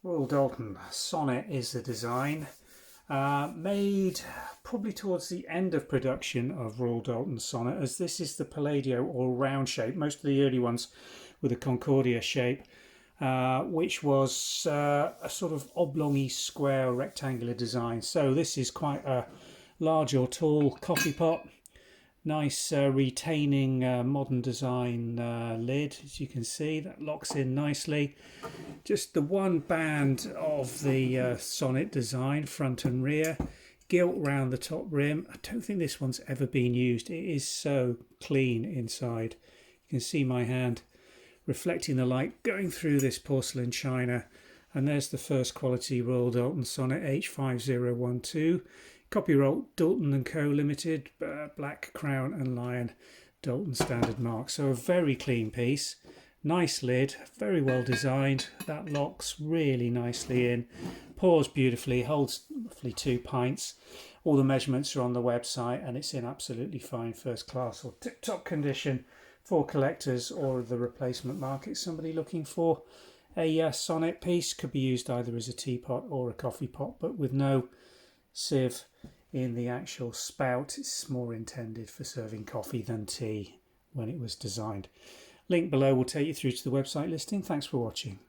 Royal Doulton Sonnet is the design, made probably towards the end of production of Royal Doulton Sonnet, as this is the Palladio or round shape. Most of the early ones were the Concord shape, which was a sort of oblongy, square, rectangular design. So this is quite a large or tall coffee pot. Nice retaining modern design lid, as you can see, that locks in nicely. Just the one band of the sonnet design, front and rear, gilt round the top rim. I don't think this one's ever been used. It is so clean inside. You can see my hand reflecting the light going through this porcelain china. And there's the first quality Royal Doulton Sonnet H5012. Copyright Doulton & Co Limited, black crown and lion, Doulton standard mark. So a very clean piece, nice lid, very well designed. That locks really nicely in, pours beautifully, holds roughly 2 pints. All the measurements are on the website and it's in absolutely fine first class or tip-top condition for collectors or the replacement market. Somebody looking for a sonnet piece, could be used either as a teapot or a coffee pot, but with no sieve in the actual spout. It's more intended for serving coffee than tea when it was designed. Link below will take you through to the website listing. Thanks for watching.